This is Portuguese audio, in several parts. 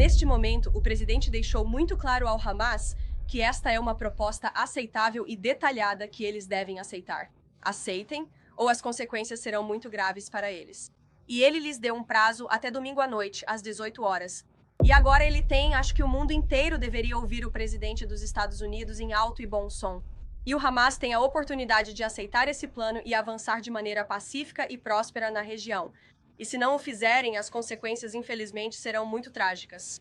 Neste momento, o presidente deixou muito claro ao Hamas que esta é uma proposta aceitável e detalhada que eles devem aceitar. Aceitem, ou as consequências serão muito graves para eles. E ele lhes deu um prazo até domingo à noite, às 18 horas. E agora ele tem, acho que o mundo inteiro deveria ouvir o presidente dos Estados Unidos em alto e bom som. E o Hamas tem a oportunidade de aceitar esse plano e avançar de maneira pacífica e próspera na região. E se não o fizerem, as consequências, infelizmente, serão muito trágicas.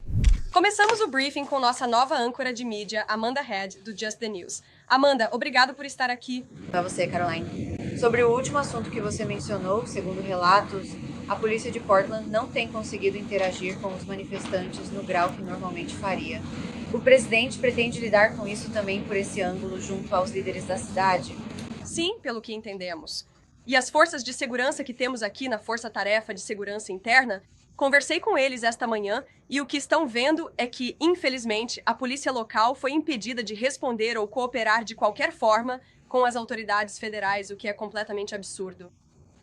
Começamos o briefing com nossa nova âncora de mídia, Amanda Head, do Just the News. Amanda, obrigado por estar aqui. Para você, Caroline. Sobre o último assunto que você mencionou, segundo relatos, a polícia de Portland não tem conseguido interagir com os manifestantes no grau que normalmente faria. O presidente pretende lidar com isso também por esse ângulo junto aos líderes da cidade? Sim, pelo que entendemos. E as forças de segurança que temos aqui na Força Tarefa de Segurança Interna, conversei com eles esta manhã e o que estão vendo é que, infelizmente, a polícia local foi impedida de responder ou cooperar de qualquer forma com as autoridades federais, o que é completamente absurdo.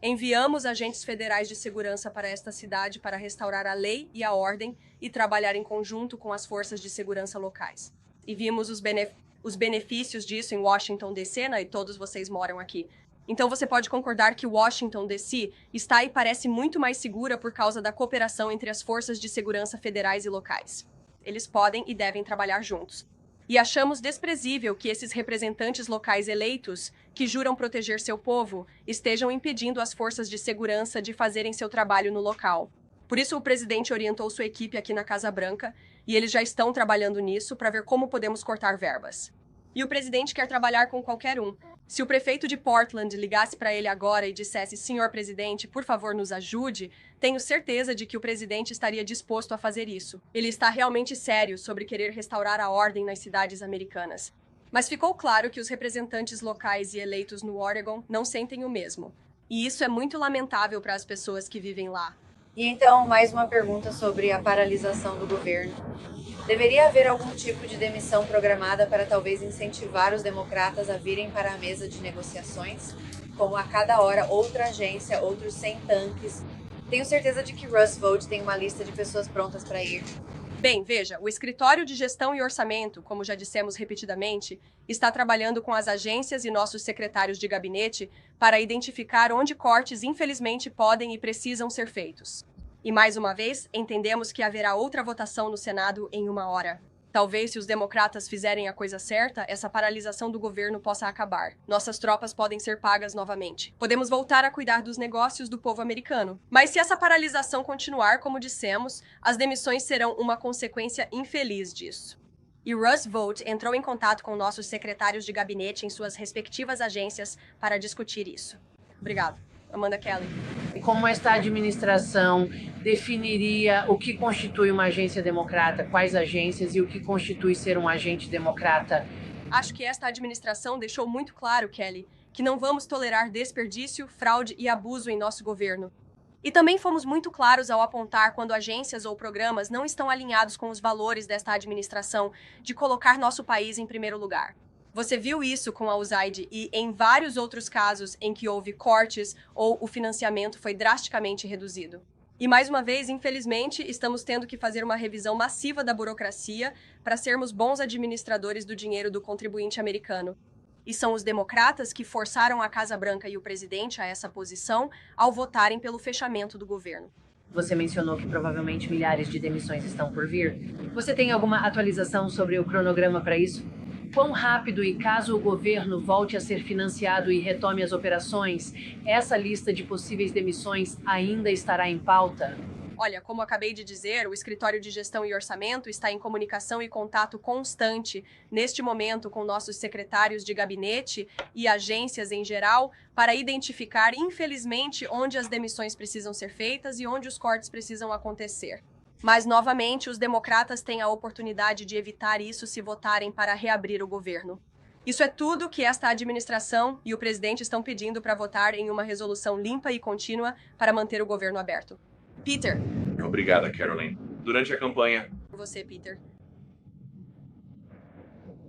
Enviamos agentes federais de segurança para esta cidade para restaurar a lei e a ordem e trabalhar em conjunto com as forças de segurança locais. E vimos os benefícios disso em Washington, D.C., né? E todos vocês moram aqui. Então você pode concordar que Washington, D.C. está e parece muito mais segura por causa da cooperação entre as forças de segurança federais e locais. Eles podem e devem trabalhar juntos. E achamos desprezível que esses representantes locais eleitos, que juram proteger seu povo, estejam impedindo as forças de segurança de fazerem seu trabalho no local. Por isso, o presidente orientou sua equipe aqui na Casa Branca, e eles já estão trabalhando nisso para ver como podemos cortar verbas. E o presidente quer trabalhar com qualquer um. Se o prefeito de Portland ligasse para ele agora e dissesse: "Senhor presidente, por favor, nos ajude", tenho certeza de que o presidente estaria disposto a fazer isso. Ele está realmente sério sobre querer restaurar a ordem nas cidades americanas. Mas ficou claro que os representantes locais e eleitos no Oregon não sentem o mesmo. E isso é muito lamentável para as pessoas que vivem lá. E então, mais uma pergunta sobre a paralisação do governo. Deveria haver algum tipo de demissão programada para talvez incentivar os democratas a virem para a mesa de negociações? Como a cada hora outra agência, outros 100 tanques. Tenho certeza de que Roosevelt tem uma lista de pessoas prontas para ir. Bem, veja, o Escritório de Gestão e Orçamento, como já dissemos repetidamente, está trabalhando com as agências e nossos secretários de gabinete para identificar onde cortes infelizmente podem e precisam ser feitos. E mais uma vez, entendemos que haverá outra votação no Senado em 1 hora. Talvez, se os democratas fizerem a coisa certa, essa paralisação do governo possa acabar. Nossas tropas podem ser pagas novamente. Podemos voltar a cuidar dos negócios do povo americano. Mas se essa paralisação continuar, como dissemos, as demissões serão uma consequência infeliz disso. E Roosevelt entrou em contato com nossos secretários de gabinete em suas respectivas agências para discutir isso. Obrigado. Amanda Kelly. Como esta administração definiria o que constitui uma agência democrata, quais agências e o que constitui ser um agente democrata? Acho que esta administração deixou muito claro, Kelly, que não vamos tolerar desperdício, fraude e abuso em nosso governo. E também fomos muito claros ao apontar quando agências ou programas não estão alinhados com os valores desta administração de colocar nosso país em primeiro lugar. Você viu isso com a USAID e em vários outros casos em que houve cortes ou o financiamento foi drasticamente reduzido. E mais uma vez, infelizmente, estamos tendo que fazer uma revisão massiva da burocracia para sermos bons administradores do dinheiro do contribuinte americano. E são os democratas que forçaram a Casa Branca e o presidente a essa posição ao votarem pelo fechamento do governo. Você mencionou que provavelmente milhares de demissões estão por vir. Você tem alguma atualização sobre o cronograma para isso? Quão rápido e caso o governo volte a ser financiado e retome as operações, essa lista de possíveis demissões ainda estará em pauta? Olha, como acabei de dizer, o Escritório de Gestão e Orçamento está em comunicação e contato constante, neste momento, com nossos secretários de gabinete e agências em geral, para identificar, infelizmente, onde as demissões precisam ser feitas e onde os cortes precisam acontecer. Mas, novamente, os democratas têm a oportunidade de evitar isso se votarem para reabrir o governo. Isso é tudo que esta administração e o presidente estão pedindo para votar em uma resolução limpa e contínua para manter o governo aberto. Peter. Obrigada, Caroline. Durante a campanha, Você, Peter.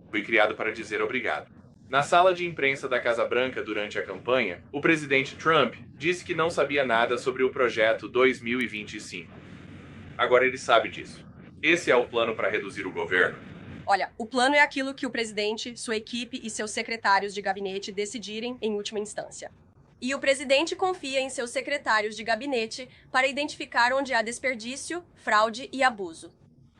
fui criado para dizer obrigado. Na sala de imprensa da Casa Branca durante a campanha, o presidente Trump disse que não sabia nada sobre o projeto 2025. Agora ele sabe disso. Esse é o plano para reduzir o governo? Olha, o plano é aquilo que o presidente, sua equipe e seus secretários de gabinete decidirem em última instância. E o presidente confia em seus secretários de gabinete para identificar onde há desperdício, fraude e abuso.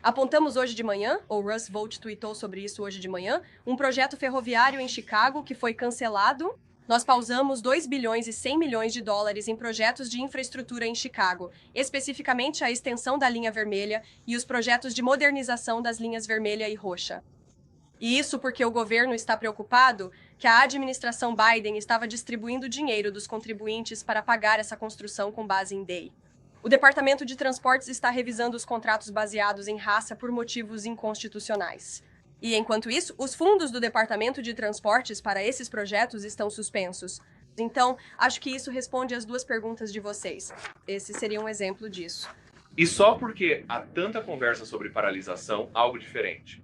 Apontamos hoje de manhã, ou Russ Vought tweetou sobre isso hoje de manhã, um projeto ferroviário em Chicago que foi cancelado. Nós pausamos 2 bilhões e 100 milhões de dólares em projetos de infraestrutura em Chicago, especificamente a extensão da linha vermelha e os projetos de modernização das linhas vermelha e roxa. E isso porque o governo está preocupado que a administração Biden estava distribuindo dinheiro dos contribuintes para pagar essa construção com base em DEI. O Departamento de Transportes está revisando os contratos baseados em raça por motivos inconstitucionais. E, enquanto isso, os fundos do Departamento de Transportes para esses projetos estão suspensos. Então, acho que isso responde às duas perguntas de vocês. Esse seria um exemplo disso. E só porque há tanta conversa sobre paralisação, algo diferente.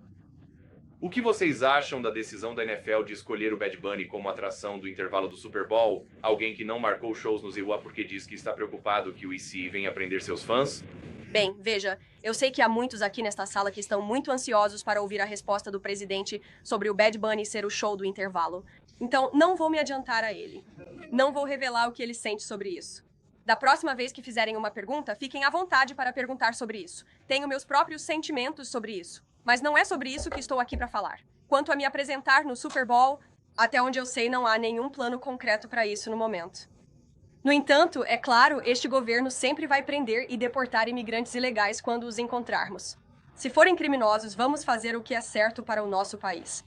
O que vocês acham da decisão da NFL de escolher o Bad Bunny como atração do intervalo do Super Bowl? Alguém que não marcou shows no ZWA porque diz que está preocupado que o EC venha prender seus fãs? Bem, veja, eu sei que há muitos aqui nesta sala que estão muito ansiosos para ouvir a resposta do presidente sobre o Bad Bunny ser o show do intervalo. Então, não vou me adiantar a ele. Não vou revelar o que ele sente sobre isso. Da próxima vez que fizerem uma pergunta, fiquem à vontade para perguntar sobre isso. Tenho meus próprios sentimentos sobre isso. Mas não é sobre isso que estou aqui para falar. Quanto a me apresentar no Super Bowl, até onde eu sei não há nenhum plano concreto para isso no momento. No entanto, é claro, este governo sempre vai prender e deportar imigrantes ilegais quando os encontrarmos. Se forem criminosos, vamos fazer o que é certo para o nosso país.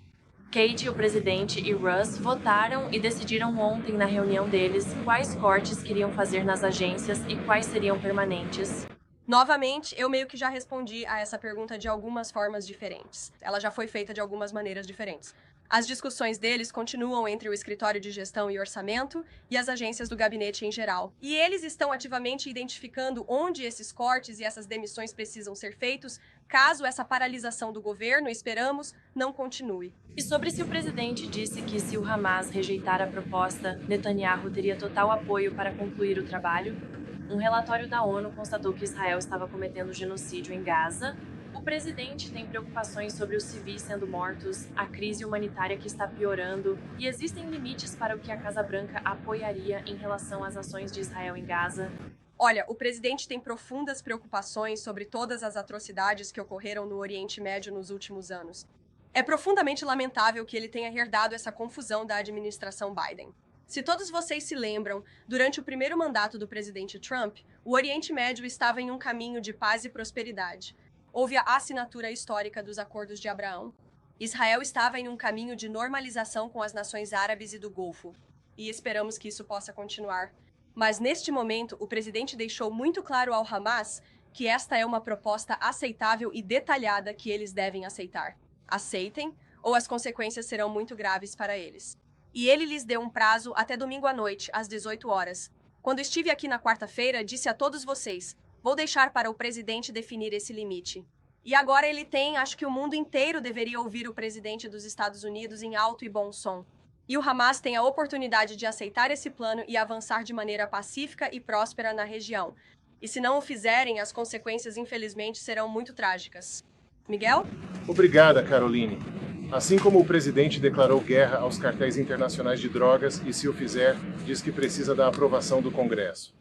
Kate, o presidente e Russ votaram e decidiram ontem na reunião deles quais cortes queriam fazer nas agências e quais seriam permanentes. Novamente, eu meio que já respondi a essa pergunta de algumas formas diferentes. Ela já foi feita de algumas maneiras diferentes. As discussões deles continuam entre o Escritório de Gestão e Orçamento e as agências do gabinete em geral. E eles estão ativamente identificando onde esses cortes e essas demissões precisam ser feitos, caso essa paralisação do governo, esperamos, não continue. E sobre se o presidente disse que se o Hamas rejeitar a proposta, Netanyahu teria total apoio para concluir o trabalho? Um relatório da ONU constatou que Israel estava cometendo genocídio em Gaza. O presidente tem preocupações sobre os civis sendo mortos, a crise humanitária que está piorando, e existem limites para o que a Casa Branca apoiaria em relação às ações de Israel em Gaza. Olha, o presidente tem profundas preocupações sobre todas as atrocidades que ocorreram no Oriente Médio nos últimos anos. É profundamente lamentável que ele tenha herdado essa confusão da administração Biden. Se todos vocês se lembram, durante o primeiro mandato do presidente Trump, o Oriente Médio estava em um caminho de paz e prosperidade. Houve a assinatura histórica dos Acordos de Abraão. Israel estava em um caminho de normalização com as nações árabes e do Golfo. E esperamos que isso possa continuar. Mas neste momento, o presidente deixou muito claro ao Hamas que esta é uma proposta aceitável e detalhada que eles devem aceitar. Aceitem, ou as consequências serão muito graves para eles. E ele lhes deu um prazo até domingo à noite, às 18 horas. Quando estive aqui na quarta-feira, disse a todos vocês, vou deixar para o presidente definir esse limite. E agora ele tem, acho que o mundo inteiro deveria ouvir o presidente dos Estados Unidos em alto e bom som. E o Hamas tem a oportunidade de aceitar esse plano e avançar de maneira pacífica e próspera na região. E se não o fizerem, as consequências, infelizmente, serão muito trágicas. Miguel? Obrigada, Caroline. Assim como o presidente declarou guerra aos cartéis internacionais de drogas e, se o fizer, diz que precisa da aprovação do Congresso.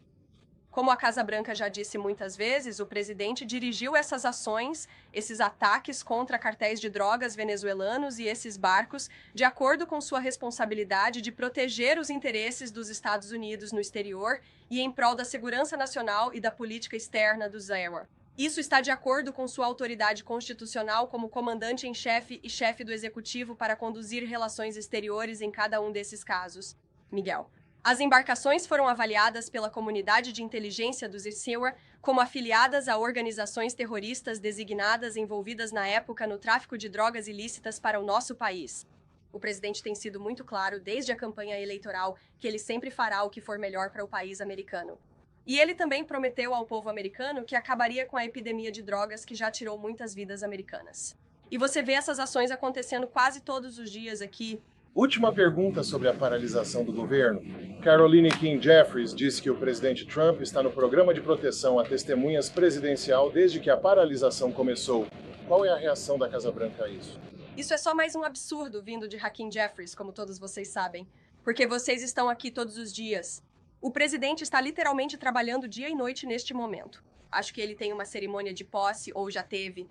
Como a Casa Branca já disse muitas vezes, o presidente dirigiu essas ações, esses ataques contra cartéis de drogas venezuelanos e esses barcos, de acordo com sua responsabilidade de proteger os interesses dos Estados Unidos no exterior e em prol da segurança nacional e da política externa do ZEWA. Isso está de acordo com sua autoridade constitucional como comandante em chefe e chefe do executivo para conduzir relações exteriores em cada um desses casos. Miguel. As embarcações foram avaliadas pela comunidade de inteligência do ZEWA como afiliadas a organizações terroristas designadas envolvidas na época no tráfico de drogas ilícitas para o nosso país. O presidente tem sido muito claro desde a campanha eleitoral que ele sempre fará o que for melhor para o país americano. E ele também prometeu ao povo americano que acabaria com a epidemia de drogas que já tirou muitas vidas americanas. E você vê essas ações acontecendo quase todos os dias aqui. Última pergunta sobre a paralisação do governo. Caroline King Jeffries disse que o presidente Trump está no programa de proteção a testemunhas presidencial desde que a paralisação começou. Qual é a reação da Casa Branca a isso? Isso é só mais um absurdo vindo de Hakeem Jeffries, como todos vocês sabem. Porque vocês estão aqui todos os dias. O presidente está literalmente trabalhando dia e noite neste momento. Acho que ele tem uma cerimônia de posse, ou já teve.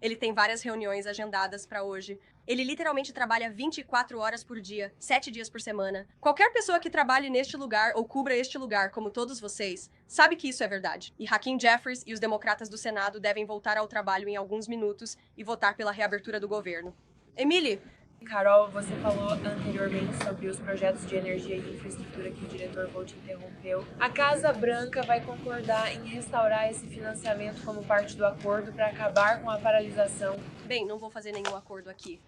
Ele tem várias reuniões agendadas para hoje. Ele literalmente trabalha 24 horas por dia, 7 dias por semana. Qualquer pessoa que trabalhe neste lugar ou cubra este lugar, como todos vocês, sabe que isso é verdade. E Hakeem Jeffries e os democratas do Senado devem voltar ao trabalho em alguns minutos e votar pela reabertura do governo. Emily, Carol, você falou anteriormente sobre os projetos de energia e infraestrutura que o diretor Volt interrompeu. A Casa Branca vai concordar em restaurar esse financiamento como parte do acordo para acabar com a paralisação. bem, não vou fazer nenhum acordo aqui.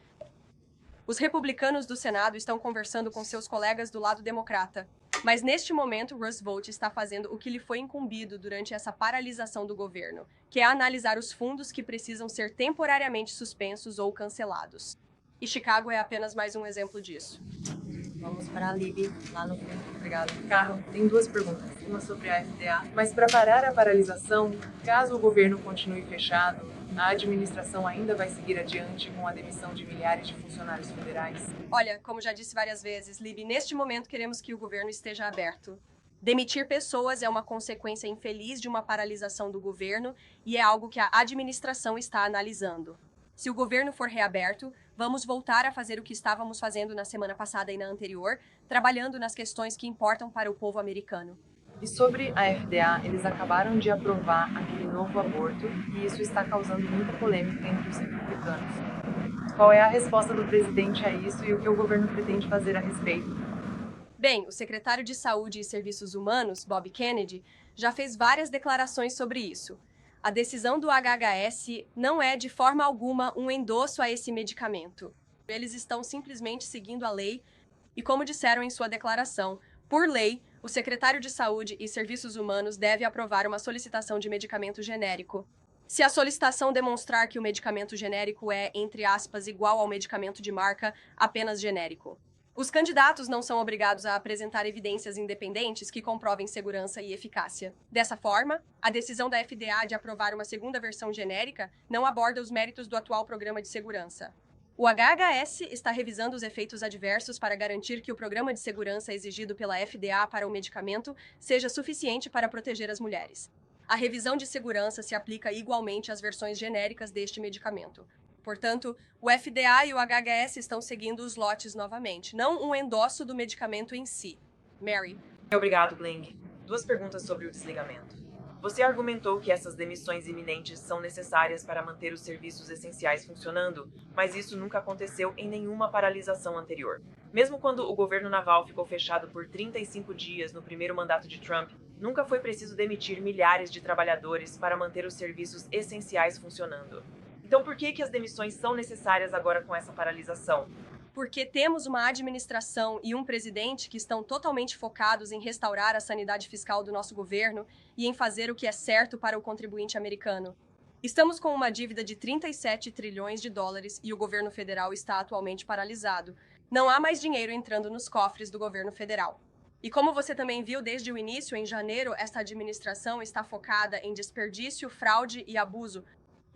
Os republicanos do Senado estão conversando com seus colegas do lado democrata. Mas neste momento, Russ Vought está fazendo o que lhe foi incumbido durante essa paralisação do governo, que é analisar os fundos que precisam ser temporariamente suspensos ou cancelados. E Chicago é apenas mais um exemplo disso. Vamos para a Libby, lá no fundo. Obrigada. Carro, tem duas perguntas. Uma sobre a FDA. Mas para parar a paralisação, caso o governo continue fechado, a administração ainda vai seguir adiante com a demissão de milhares de funcionários federais? Olha, como já disse várias vezes, Libby, neste momento queremos que o governo esteja aberto. Demitir pessoas é uma consequência infeliz de uma paralisação do governo e é algo que a administração está analisando. Se o governo for reaberto, vamos voltar a fazer o que estávamos fazendo na semana passada e na anterior, trabalhando nas questões que importam para o povo americano. E sobre a FDA, eles acabaram de aprovar aquele novo aborto e isso está causando muita polêmica entre os republicanos. Qual é a resposta do presidente a isso e o que o governo pretende fazer a respeito? Bem, o secretário de Saúde e Serviços Humanos, Bob Kennedy, já fez várias declarações sobre isso. A decisão do HHS não é, de forma alguma, um endosso a esse medicamento. Eles estão simplesmente seguindo a lei e, como disseram em sua declaração, por lei, o secretário de Saúde e Serviços Humanos deve aprovar uma solicitação de medicamento genérico. Se a solicitação demonstrar que o medicamento genérico é, entre aspas, igual ao medicamento de marca, apenas genérico. Os candidatos não são obrigados a apresentar evidências independentes que comprovem segurança e eficácia. Dessa forma, a decisão da FDA de aprovar uma segunda versão genérica não aborda os méritos do atual programa de segurança. O HHS está revisando os efeitos adversos para garantir que o programa de segurança exigido pela FDA para o medicamento seja suficiente para proteger as mulheres. A revisão de segurança se aplica igualmente às versões genéricas deste medicamento. Portanto, o FDA e o HHS estão seguindo os lotes novamente, não um endosso do medicamento em si. Mary. Obrigado, Bling. Duas perguntas sobre o desligamento. Você argumentou que essas demissões iminentes são necessárias para manter os serviços essenciais funcionando, mas isso nunca aconteceu em nenhuma paralisação anterior. Mesmo quando o governo naval ficou fechado por 35 dias no primeiro mandato de Trump, nunca foi preciso demitir milhares de trabalhadores para manter os serviços essenciais funcionando. Então, por que as demissões são necessárias agora com essa paralisação? Porque temos uma administração e um presidente que estão totalmente focados em restaurar a sanidade fiscal do nosso governo e em fazer o que é certo para o contribuinte americano. Estamos com uma dívida de 37 trilhões de dólares e o governo federal está atualmente paralisado. Não há mais dinheiro entrando nos cofres do governo federal. E como você também viu desde o início, em janeiro, esta administração está focada em desperdício, fraude e abuso.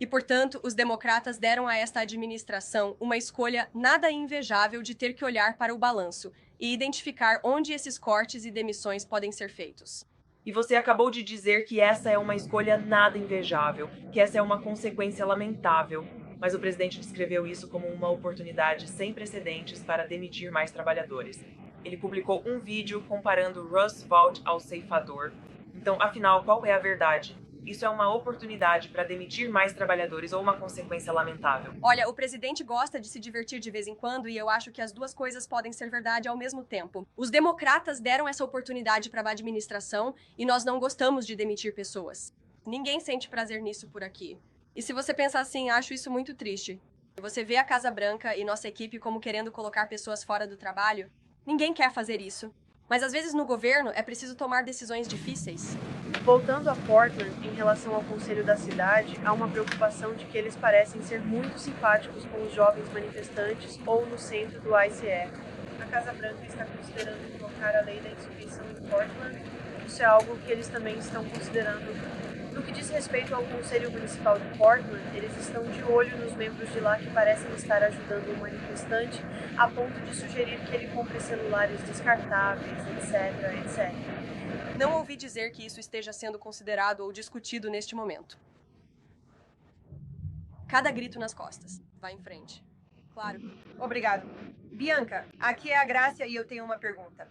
E, portanto, os democratas deram a esta administração uma escolha nada invejável de ter que olhar para o balanço e identificar onde esses cortes e demissões podem ser feitos. E você acabou de dizer que essa é uma escolha nada invejável, que essa é uma consequência lamentável. Mas o presidente descreveu isso como uma oportunidade sem precedentes para demitir mais trabalhadores. Ele publicou um vídeo comparando Russ Vought ao ceifador. Então, afinal, qual é a verdade? Isso é uma oportunidade para demitir mais trabalhadores ou uma consequência lamentável? Olha, o presidente gosta de se divertir de vez em quando e eu acho que as duas coisas podem ser verdade ao mesmo tempo. Os democratas deram essa oportunidade para a administração e nós não gostamos de demitir pessoas. Ninguém sente prazer nisso por aqui. E se você pensar assim, acho isso muito triste. Você vê a Casa Branca e nossa equipe como querendo colocar pessoas fora do trabalho? Ninguém quer fazer isso. Mas às vezes no governo é preciso tomar decisões difíceis. Voltando a Portland, em relação ao conselho da cidade, há uma preocupação de que eles parecem ser muito simpáticos com os jovens manifestantes ou no centro do ICE. Casa Branca está considerando invocar a lei da insurreição em Portland. Isso é algo que eles também estão considerando. No que diz respeito ao Conselho Municipal de Portland, eles estão de olho nos membros de lá que parecem estar ajudando o manifestante a ponto de sugerir que ele compre celulares descartáveis, etc. Não ouvi dizer que isso esteja sendo considerado ou discutido neste momento. Cada grito nas costas. Vá em frente. Claro. Obrigado. Bianca, aqui é a Grácia e eu tenho uma pergunta.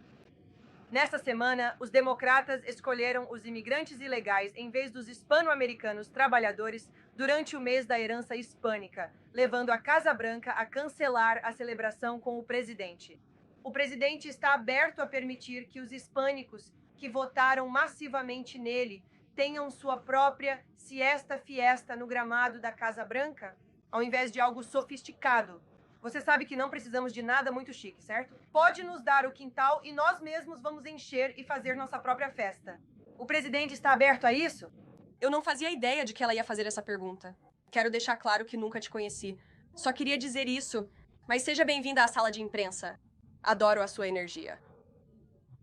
Nesta semana, os democratas escolheram os imigrantes ilegais em vez dos hispano-americanos trabalhadores durante o mês da herança hispânica, levando a Casa Branca a cancelar a celebração com o presidente. O presidente está aberto a permitir que os hispânicos que votaram massivamente nele tenham sua própria siesta-fiesta no gramado da Casa Branca, ao invés de algo sofisticado. Você sabe que não precisamos de nada muito chique, certo? Pode nos dar o quintal e nós mesmos vamos encher e fazer nossa própria festa. O presidente está aberto a isso? Eu não fazia ideia de que ela ia fazer essa pergunta. Quero deixar claro que nunca te conheci. Só queria dizer isso, mas seja bem-vinda à sala de imprensa. Adoro a sua energia.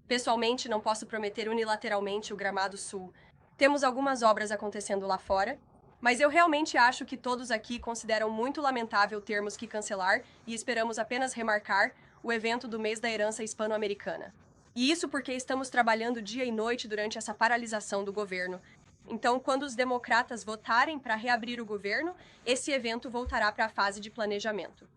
Pessoalmente, não posso prometer unilateralmente o Gramado Sul. Temos algumas obras acontecendo lá fora, mas eu realmente acho que todos aqui consideram muito lamentável termos que cancelar e esperamos apenas remarcar o evento do mês da herança hispano-americana. E isso porque estamos trabalhando dia e noite durante essa paralisação do governo. Então, quando os democratas votarem para reabrir o governo, esse evento voltará para a fase de planejamento.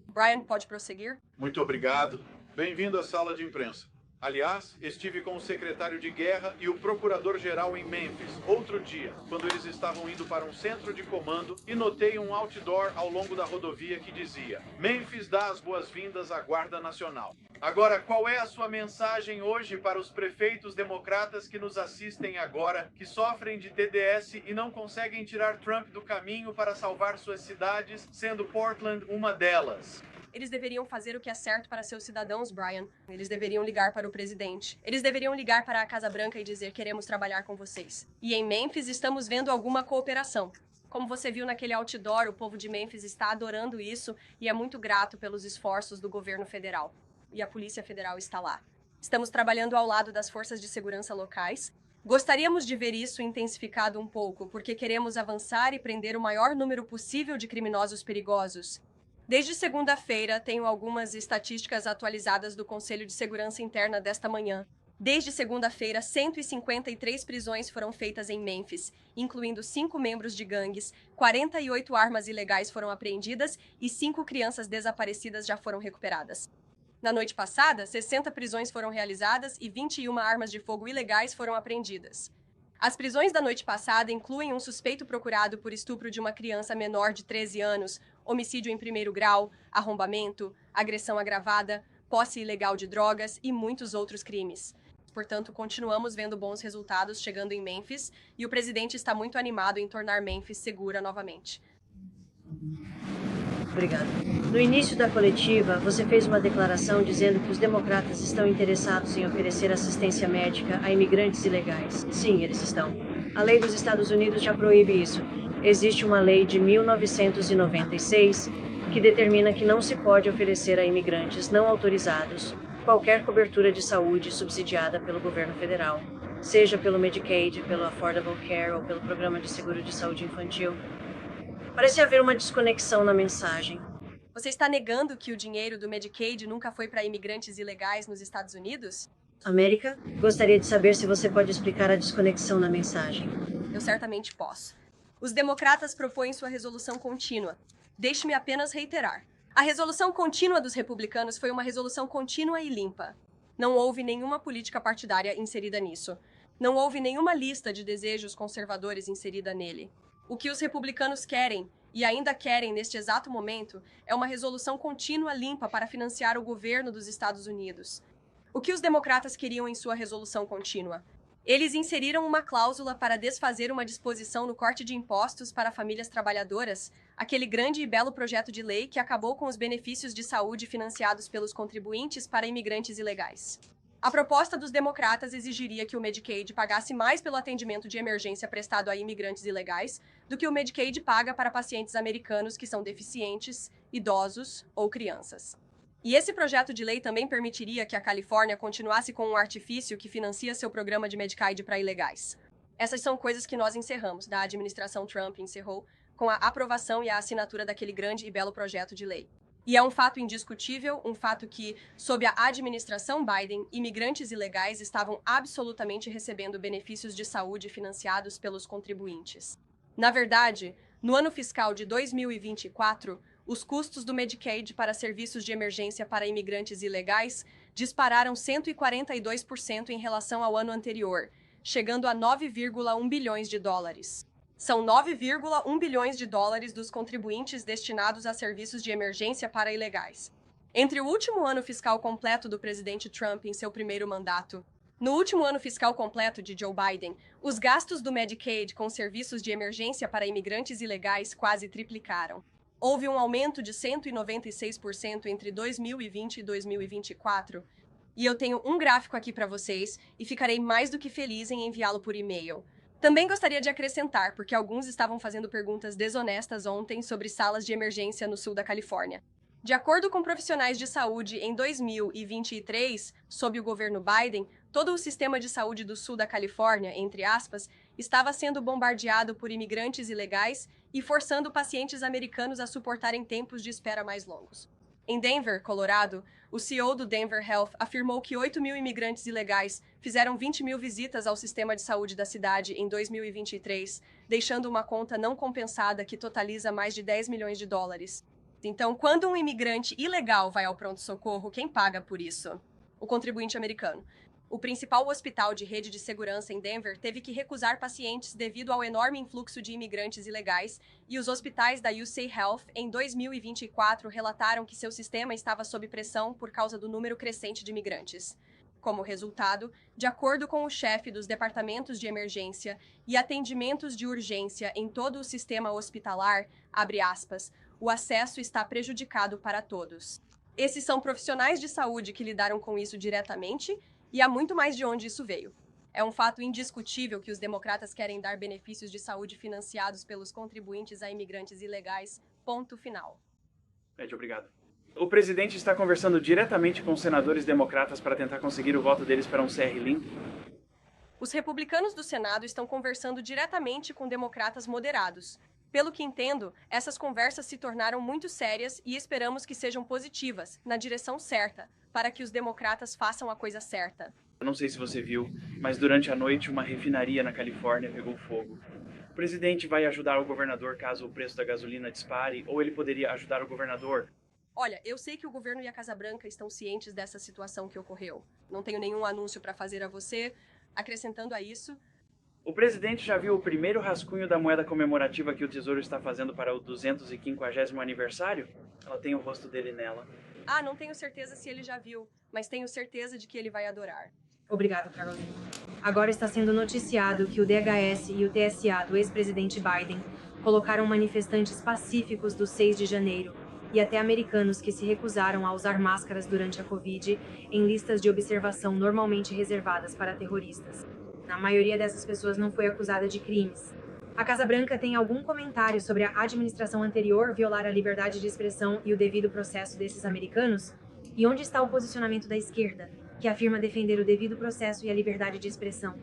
Brian, pode prosseguir? Muito obrigado. Bem-vindo à sala de imprensa. Aliás, estive com o secretário de guerra e o procurador-geral em Memphis, outro dia, quando eles estavam indo para um centro de comando e notei um outdoor ao longo da rodovia que dizia: Memphis dá as boas-vindas à Guarda Nacional. Agora, qual é a sua mensagem hoje para os prefeitos democratas que nos assistem agora, que sofrem de TDS e não conseguem tirar Trump do caminho para salvar suas cidades, sendo Portland uma delas? Eles deveriam fazer o que é certo para seus cidadãos, Brian. Eles deveriam ligar para o presidente. Eles deveriam ligar para a Casa Branca e dizer: queremos trabalhar com vocês. E em Memphis estamos vendo alguma cooperação. Como você viu naquele outdoor, o povo de Memphis está adorando isso e é muito grato pelos esforços do governo federal. E a Polícia Federal está lá. Estamos trabalhando ao lado das forças de segurança locais. Gostaríamos de ver isso intensificado um pouco, porque queremos avançar e prender o maior número possível de criminosos perigosos. Desde segunda-feira, tenho algumas estatísticas atualizadas do Conselho de Segurança Interna desta manhã. Desde segunda-feira, 153 prisões foram feitas em Memphis, incluindo 5 membros de gangues, 48 armas ilegais foram apreendidas e 5 crianças desaparecidas já foram recuperadas. Na noite passada, 60 prisões foram realizadas e 21 armas de fogo ilegais foram apreendidas. As prisões da noite passada incluem um suspeito procurado por estupro de uma criança menor de 13 anos, homicídio em primeiro grau, arrombamento, agressão agravada, posse ilegal de drogas e muitos outros crimes. Portanto, continuamos vendo bons resultados chegando em Memphis e o presidente está muito animado em tornar Memphis segura novamente. Obrigado. No início da coletiva, você fez uma declaração dizendo que os democratas estão interessados em oferecer assistência médica a imigrantes ilegais. Sim, eles estão. A lei dos Estados Unidos já proíbe isso. Existe uma lei de 1996 que determina que não se pode oferecer a imigrantes não autorizados qualquer cobertura de saúde subsidiada pelo governo federal, seja pelo Medicaid, pelo Affordable Care ou pelo Programa de Seguro de Saúde Infantil. Parece haver uma desconexão na mensagem. Você está negando que o dinheiro do Medicaid nunca foi para imigrantes ilegais nos Estados Unidos? América, gostaria de saber se você pode explicar a desconexão na mensagem. Eu certamente posso. Os democratas propõem sua resolução contínua. Deixe-me apenas reiterar. A resolução contínua dos republicanos foi uma resolução contínua e limpa. Não houve nenhuma política partidária inserida nisso. Não houve nenhuma lista de desejos conservadores inserida nele. O que os republicanos querem, e ainda querem neste exato momento, é uma resolução contínua limpa para financiar o governo dos Estados Unidos. O que os democratas queriam em sua resolução contínua? Eles inseriram uma cláusula para desfazer uma disposição no corte de impostos para famílias trabalhadoras, aquele grande e belo projeto de lei que acabou com os benefícios de saúde financiados pelos contribuintes para imigrantes ilegais. A proposta dos democratas exigiria que o Medicaid pagasse mais pelo atendimento de emergência prestado a imigrantes ilegais do que o Medicaid paga para pacientes americanos que são deficientes, idosos ou crianças. E esse projeto de lei também permitiria que a Califórnia continuasse com um artifício que financia seu programa de Medicaid para ilegais. Essas são coisas que nós encerramos, da administração Trump encerrou, com a aprovação e a assinatura daquele grande e belo projeto de lei. E é um fato indiscutível, um fato que, sob a administração Biden, imigrantes ilegais estavam absolutamente recebendo benefícios de saúde financiados pelos contribuintes. Na verdade, no ano fiscal de 2024, os custos do Medicaid para serviços de emergência para imigrantes ilegais dispararam 142% em relação ao ano anterior, chegando a 9,1 bilhões de dólares. São 9,1 bilhões de dólares dos contribuintes destinados a serviços de emergência para ilegais. Entre o último ano fiscal completo do presidente Trump em seu primeiro mandato, no último ano fiscal completo de Joe Biden, os gastos do Medicaid com serviços de emergência para imigrantes ilegais quase triplicaram. Houve um aumento de 196% entre 2020 e 2024, e eu tenho um gráfico aqui para vocês e ficarei mais do que feliz em enviá-lo por e-mail. Também gostaria de acrescentar, porque alguns estavam fazendo perguntas desonestas ontem sobre salas de emergência no sul da Califórnia. De acordo com profissionais de saúde, em 2023, sob o governo Biden, todo o sistema de saúde do sul da Califórnia, entre aspas, estava sendo bombardeado por imigrantes ilegais e forçando pacientes americanos a suportarem tempos de espera mais longos. Em Denver, Colorado, o CEO do Denver Health afirmou que 8 mil imigrantes ilegais fizeram 20 mil visitas ao sistema de saúde da cidade em 2023, deixando uma conta não compensada que totaliza mais de 10 milhões de dólares. Então, quando um imigrante ilegal vai ao pronto-socorro, quem paga por isso? O contribuinte americano. O principal hospital de rede de segurança em Denver teve que recusar pacientes devido ao enorme influxo de imigrantes ilegais, e os hospitais da UC Health, em 2024, relataram que seu sistema estava sob pressão por causa do número crescente de imigrantes. Como resultado, de acordo com o chefe dos departamentos de emergência e atendimentos de urgência em todo o sistema hospitalar, abre aspas, o acesso está prejudicado para todos. Esses são profissionais de saúde que lidaram com isso diretamente, e há muito mais de onde isso veio. É um fato indiscutível que os democratas querem dar benefícios de saúde financiados pelos contribuintes a imigrantes ilegais. Ponto final. Ed, obrigado. O presidente está conversando diretamente com os senadores democratas para tentar conseguir o voto deles para um CR limpo? Os republicanos do Senado estão conversando diretamente com democratas moderados. Pelo que entendo, essas conversas se tornaram muito sérias e esperamos que sejam positivas, na direção certa, para que os democratas façam a coisa certa. Eu não sei se você viu, mas durante a noite uma refinaria na Califórnia pegou fogo. O presidente vai ajudar o governador caso o preço da gasolina dispare, ou ele poderia ajudar o governador? Olha, eu sei que o governo e a Casa Branca estão cientes dessa situação que ocorreu. Não tenho nenhum anúncio para fazer a você. Acrescentando a isso, o presidente já viu o primeiro rascunho da moeda comemorativa que o Tesouro está fazendo para o 250º aniversário? Ela tem o rosto dele nela. Ah, não tenho certeza se ele já viu, mas tenho certeza de que ele vai adorar. Obrigado, Carolina. Agora está sendo noticiado que o DHS e o TSA do ex-presidente Biden colocaram manifestantes pacíficos do 6 de janeiro e até americanos que se recusaram a usar máscaras durante a Covid em listas de observação normalmente reservadas para terroristas. A maioria dessas pessoas não foi acusada de crimes. A Casa Branca tem algum comentário sobre a administração anterior violar a liberdade de expressão e o devido processo desses americanos? E onde está o posicionamento da esquerda, que afirma defender o devido processo e a liberdade de expressão?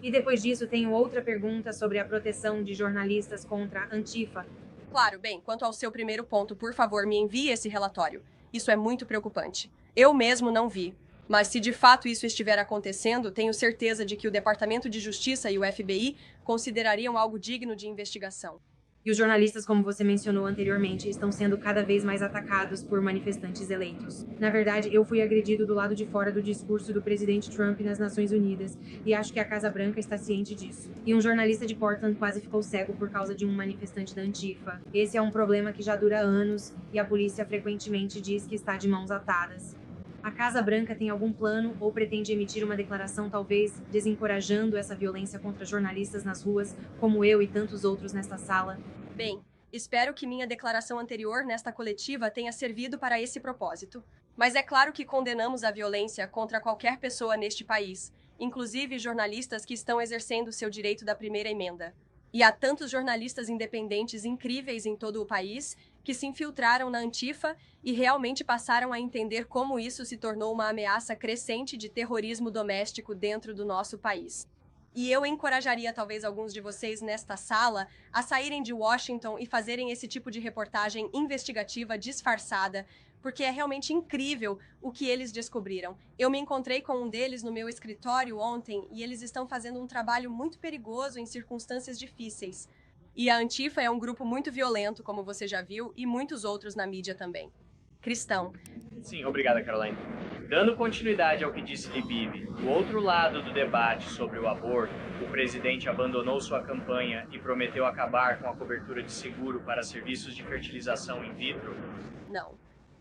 E depois disso, tenho outra pergunta sobre a proteção de jornalistas contra a Antifa. Claro, bem, quanto ao seu primeiro ponto, por favor, me envie esse relatório. Isso é muito preocupante. Eu mesmo não vi. Mas se de fato isso estiver acontecendo, tenho certeza de que o Departamento de Justiça e o FBI considerariam algo digno de investigação. E os jornalistas, como você mencionou anteriormente, estão sendo cada vez mais atacados por manifestantes eleitos. Na verdade, eu fui agredido do lado de fora do discurso do presidente Trump nas Nações Unidas, e acho que a Casa Branca está ciente disso. E um jornalista de Portland quase ficou cego por causa de um manifestante da Antifa. Esse é um problema que já dura anos, e a polícia frequentemente diz que está de mãos atadas. A Casa Branca tem algum plano ou pretende emitir uma declaração, talvez desencorajando essa violência contra jornalistas nas ruas, como eu e tantos outros nesta sala? Bem, espero que minha declaração anterior nesta coletiva tenha servido para esse propósito. Mas é claro que condenamos a violência contra qualquer pessoa neste país, inclusive jornalistas que estão exercendo seu direito da primeira emenda. E há tantos jornalistas independentes incríveis em todo o país que se infiltraram na Antifa e realmente passaram a entender como isso se tornou uma ameaça crescente de terrorismo doméstico dentro do nosso país. E eu encorajaria talvez alguns de vocês nesta sala a saírem de Washington e fazerem esse tipo de reportagem investigativa disfarçada, porque é realmente incrível o que eles descobriram. Eu me encontrei com um deles no meu escritório ontem e eles estão fazendo um trabalho muito perigoso em circunstâncias difíceis. E a Antifa é um grupo muito violento, como você já viu, e muitos outros na mídia também. Cristão. Sim, obrigada, Caroline. Dando continuidade ao que disse Libib, do outro lado do debate sobre o aborto, o presidente abandonou sua campanha e prometeu acabar com a cobertura de seguro para serviços de fertilização in vitro? Não.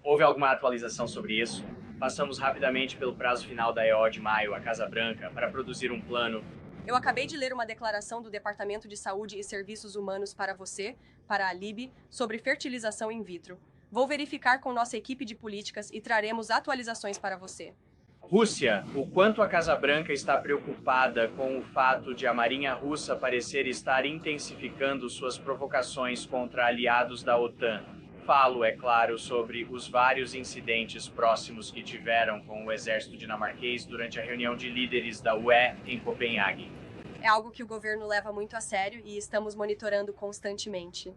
Houve alguma atualização sobre isso? Passamos rapidamente pelo prazo final da EO de maio à Casa Branca para produzir um plano. Eu acabei de ler uma declaração do Departamento de Saúde e Serviços Humanos para você, para a LIB, sobre fertilização in vitro. Vou verificar com nossa equipe de políticas e traremos atualizações para você. Rússia, o quanto a Casa Branca está preocupada com o fato de a Marinha Russa parecer estar intensificando suas provocações contra aliados da OTAN? Falo, é claro, sobre os vários incidentes próximos que tiveram com o exército dinamarquês durante a reunião de líderes da UE em Copenhague. É algo que o governo leva muito a sério e estamos monitorando constantemente.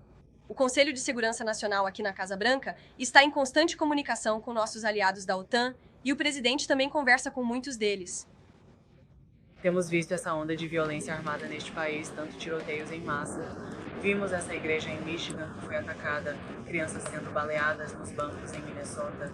O Conselho de Segurança Nacional aqui na Casa Branca está em constante comunicação com nossos aliados da OTAN e o presidente também conversa com muitos deles. Temos visto essa onda de violência armada neste país, tanto tiroteios em massa. Vimos essa igreja em Michigan que foi atacada, crianças sendo baleadas nos bancos em Minnesota.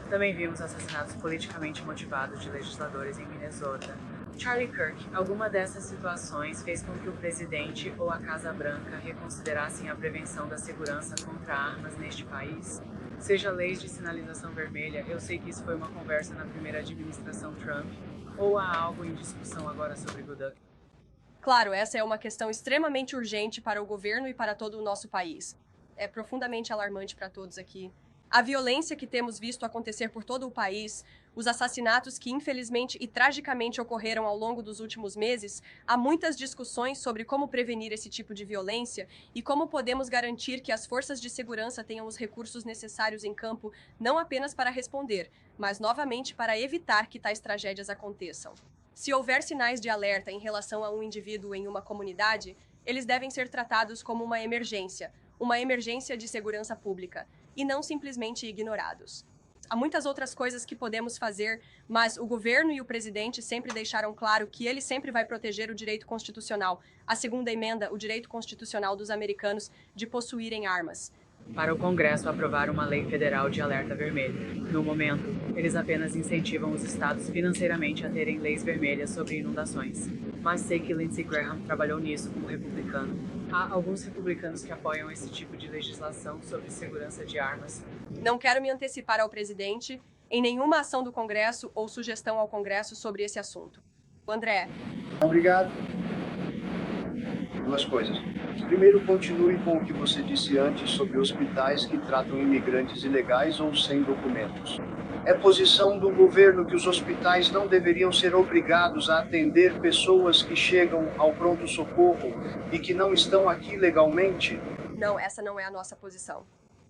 Também vimos assassinatos politicamente motivados de legisladores em Minnesota. Charlie Kirk, alguma dessas situações fez com que o presidente ou a Casa Branca reconsiderassem a prevenção da segurança contra armas neste país? Seja leis de sinalização vermelha, eu sei que isso foi uma conversa na primeira administração Trump, ou há algo em discussão agora sobre Good Luck? Claro, essa é uma questão extremamente urgente para o governo e para todo o nosso país. É profundamente alarmante para todos aqui. A violência que temos visto acontecer por todo o país, os assassinatos que infelizmente e tragicamente ocorreram ao longo dos últimos meses, há muitas discussões sobre como prevenir esse tipo de violência e como podemos garantir que as forças de segurança tenham os recursos necessários em campo, não apenas para responder, mas novamente para evitar que tais tragédias aconteçam. Se houver sinais de alerta em relação a um indivíduo em uma comunidade, eles devem ser tratados como uma emergência de segurança pública, e não simplesmente ignorados. Há muitas outras coisas que podemos fazer, mas o governo e o presidente sempre deixaram claro que ele sempre vai proteger o direito constitucional, a segunda emenda, o direito constitucional dos americanos de possuírem armas. Para o Congresso aprovar uma lei federal de alerta vermelho. No momento, eles apenas incentivam os estados financeiramente a terem leis vermelhas sobre inundações. Mas sei que Lindsey Graham trabalhou nisso como republicano. Há alguns republicanos que apoiam esse tipo de legislação sobre segurança de armas. Não quero me antecipar ao presidente em nenhuma ação do Congresso ou sugestão ao Congresso sobre esse assunto. André. Obrigado. Duas coisas. Primeiro, continue com o que você disse antes sobre hospitais que tratam imigrantes ilegais ou sem documentos. É posição do governo que os hospitais não deveriam ser obrigados a atender pessoas que chegam ao pronto-socorro e que não estão aqui legalmente? Não, essa não é a nossa posição.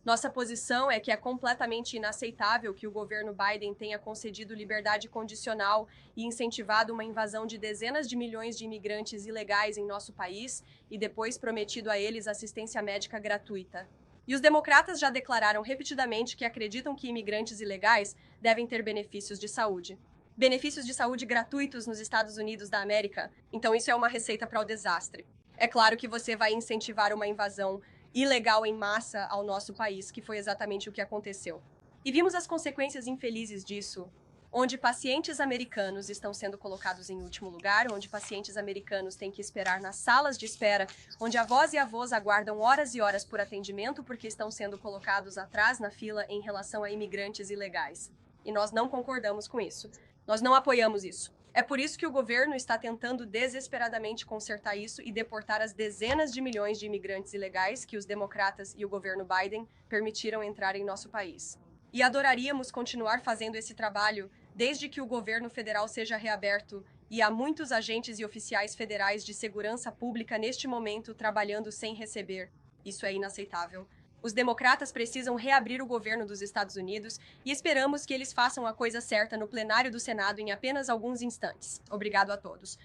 Nossa posição é que é completamente inaceitável que o governo Biden tenha concedido liberdade condicional e incentivado uma invasão de dezenas de milhões de imigrantes ilegais em nosso país e depois prometido a eles assistência médica gratuita. E os democratas já declararam repetidamente que acreditam que imigrantes ilegais devem ter benefícios de saúde. Benefícios de saúde gratuitos nos Estados Unidos da América. Então isso é uma receita para o desastre. É claro que você vai incentivar uma invasão ilegal em massa ao nosso país, que foi exatamente o que aconteceu. E vimos as consequências infelizes disso, onde pacientes americanos estão sendo colocados em último lugar, onde pacientes americanos têm que esperar nas salas de espera, onde avós e avós aguardam horas e horas por atendimento porque estão sendo colocados atrás na fila em relação a imigrantes ilegais. E nós não concordamos com isso. Nós não apoiamos isso. É por isso que o governo está tentando desesperadamente consertar isso e deportar as dezenas de milhões de imigrantes ilegais que os democratas e o governo Biden permitiram entrar em nosso país. E adoraríamos continuar fazendo esse trabalho desde que o governo federal seja reaberto, e há muitos agentes e oficiais federais de segurança pública neste momento trabalhando sem receber. Isso é inaceitável. Os democratas precisam reabrir o governo dos Estados Unidos e esperamos que eles façam a coisa certa no plenário do Senado em apenas alguns instantes. Obrigado a todos.